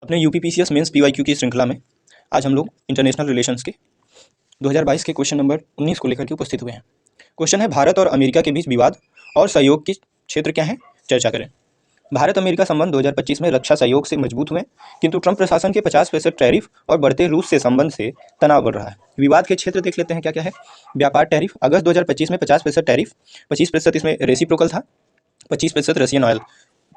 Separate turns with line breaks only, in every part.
अपने UPPCS mains PYQ की श्रृंखला में आज हम लोग इंटरनेशनल रिलेशंस के 2022 के क्वेश्चन नंबर 19 को लेकर के उपस्थित हुए हैं। क्वेश्चन है, भारत और अमेरिका के बीच विवाद और सहयोग के क्षेत्र क्या है, चर्चा करें। भारत अमेरिका संबंध 2025 में रक्षा सहयोग से मजबूत हुए, किंतु ट्रंप प्रशासन के 50% टैरिफ और बढ़ते रूस से संबंध से तनाव बढ़ रहा है। विवाद के क्षेत्र देख लेते हैं क्या क्या है। व्यापार टैरिफ, अगस्त 2025 में 50% टैरिफ, 25% इसमें रेसिप्रोकल था, 25% रशियन ऑयल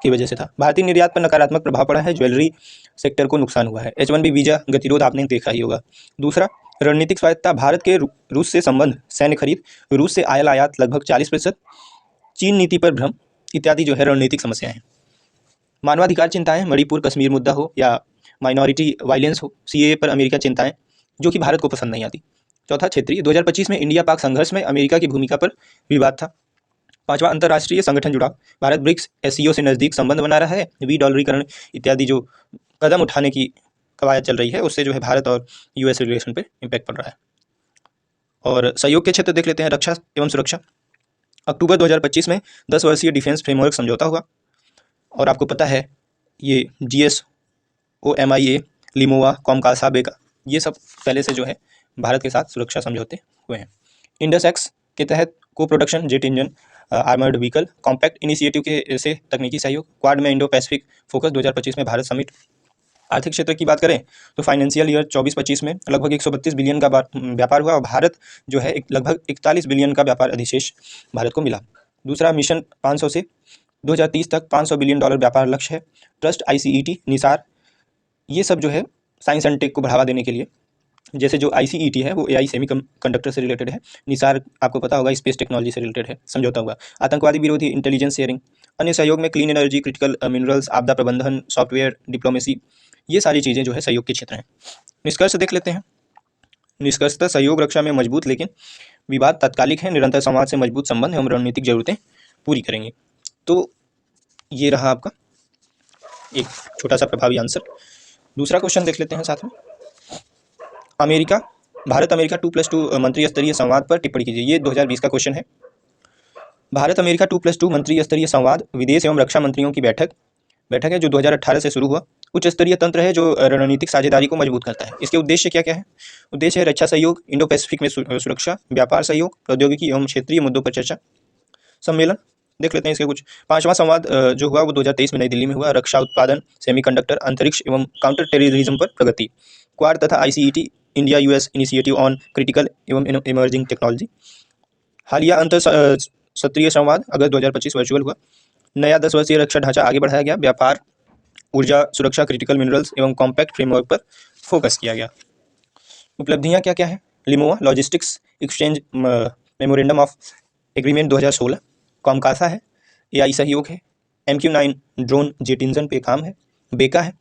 की वजह से था। भारतीय निर्यात पर नकारात्मक प्रभाव पड़ा है, ज्वेलरी सेक्टर को नुकसान हुआ है। H1B वीजा गतिरोध आपने देखा ही होगा। दूसरा, रणनीतिक स्वायत्तता, भारत के रूस से संबंध, सैन्य खरीद, रूस से आयात लगभग 40%, चीन नीति पर भ्रम इत्यादि जो है रणनीतिक समस्याएं हैं। मानवाधिकार चिंताएं, मणिपुर कश्मीर मुद्दा हो या माइनॉरिटी वायलेंस हो, CAA पर अमेरिका चिंताएं जो कि भारत को पसंद नहीं आती। चौथा, क्षेत्रीय, 2025 में इंडिया पाक संघर्ष में अमेरिका की भूमिका पर विवाद था। पांचवा, अंतर्राष्ट्रीय संगठन जुड़ाव, भारत ब्रिक्स SCO से नज़दीक संबंध बना रहा है। $डॉलरीकरण इत्यादि जो कदम उठाने की कवायद चल रही है, उससे जो है भारत और US रिलेशन पे इम्पैक्ट पड़ रहा है। और सहयोग के क्षेत्र देख लेते हैं, रक्षा एवं सुरक्षा। अक्टूबर 2025 में 10 वर्षीय डिफेंस फ्रेमवर्क समझौता हुआ और आपको पता है ये GSOMIA, लिमोआ, कॉमकासा, बेका, ये सब पहले से जो है भारत के साथ सुरक्षा समझौते हुए हैं। इंडस एक्स के तहत को production jet engine, armoured vehicle, compact initiative के से तकनीकी सहयोग, क्वाड में इंडो पैसिफिक फोकस 2025 में भारत समिट। आर्थिक क्षेत्र की बात करें तो फाइनेंशियल ईयर 24-25 में लगभग 132 बिलियन का व्यापार हुआ और भारत जो है लगभग 41 बिलियन का व्यापार अधिशेष भारत को मिला। दूसरा, मिशन 500 से 2030 तक $500 बिलियन व्यापार लक्ष्य है। ट्रस्ट, ICET, निसार, ये सब जो है साइंस एंड टेक को बढ़ावा देने के लिए, जैसे जो ICET है वो AI सेमी कंडक्टर से रिलेटेड है, निसार आपको पता होगा स्पेस टेक्नोलॉजी से रिलेटेड है, समझौता हुआ। आतंकवादी विरोधी इंटेलिजेंस शेयरिंग, अन्य सहयोग में क्लीन एनर्जी, क्रिटिकल मिनरल्स, आपदा प्रबंधन, सॉफ्टवेयर, डिप्लोमेसी, ये सारी चीज़ें जो है सहयोग के क्षेत्र हैं। निष्कर्ष देख लेते हैं। निष्कर्षतः सहयोग रक्षा में मजबूत, लेकिन विवाद तात्कालिक है। निरंतर संवाद से मजबूत संबंध एवं रणनीतिक जरूरतें पूरी करेंगे। तो ये रहा आपका एक छोटा सा प्रभावी आंसर। दूसरा क्वेश्चन देख लेते हैं साथ में। अमेरिका, भारत अमेरिका 2+2 मंत्री स्तरीय संवाद पर टिप्पणी कीजिए। ये 2020 का क्वेश्चन है। भारत अमेरिका 2+2 मंत्री स्तरीय संवाद विदेश एवं रक्षा मंत्रियों की बैठक है जो 2018 से शुरू हुआ। उच्च स्तरीय तंत्र है जो रणनीतिक साझेदारी को मजबूत करता है। इसके उद्देश्य क्या क्या है? उद्देश्य है रक्षा सहयोग, इंडो पैसिफिक में सुरक्षा, व्यापार सहयोग, प्रौद्योगिकी एवं क्षेत्रीय मुद्दों पर चर्चा। सम्मेलन देख लेते हैं इसके कुछ। 5वां संवाद जो हुआ वो 2023 में नई दिल्ली में हुआ। रक्षा उत्पादन, सेमीकंडक्टर, अंतरिक्ष एवं काउंटर टेररिज्म पर प्रगति। क्वाड तथा ICET, India US initiative on critical एवं इमर्जिंग टेक्नोलॉजी। हालिया अंतर सत्रीय संवाद अगस्त 2025 वर्चुअल हुआ। नया 10 वर्षीय रक्षा ढांचा आगे बढ़ाया गया। व्यापार, ऊर्जा, सुरक्षा, क्रिटिकल मिनरल्स एवं कॉम्पैक्ट फ्रेमवर्क पर फोकस किया गया। उपलब्धियां क्या क्या है? LEMOA, logistics exchange memorandum of agreement 2016। COMCASA है, AI सहयोग है। MQ-9 ड्रोन जेट इंजन पे काम है। बेका है।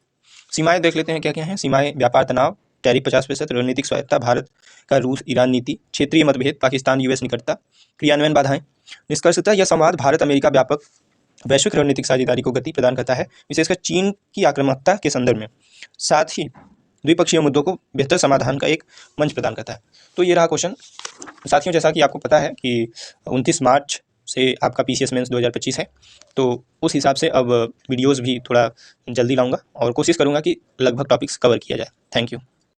सीमाएं देख लेते हैं क्या क्या है। सीमाएं, व्यापार तनाव, टैरिफ 50%, रणनीतिक स्वायत्तता, भारत का रूस ईरान नीति, क्षेत्रीय मतभेद, पाकिस्तान US निकटता, क्रियान्वयन बाधाएं। निष्कर्षतः यह संवाद भारत अमेरिका व्यापक वैश्विक रणनीतिक साझेदारी को गति प्रदान करता है, विशेषकर चीन की आक्रामकता के संदर्भ में। साथ ही द्विपक्षीय मुद्दों को बेहतर समाधान का एक मंच प्रदान करता है। तो ये रहा क्वेश्चन। साथियों, जैसा कि आपको पता है कि 29 मार्च से आपका PCS मेंस 2025 है, तो उस हिसाब से अब वीडियोज़ भी थोड़ा जल्दी लाऊंगा और कोशिश करूंगा कि लगभग टॉपिक्स कवर किया जाए। Thank you.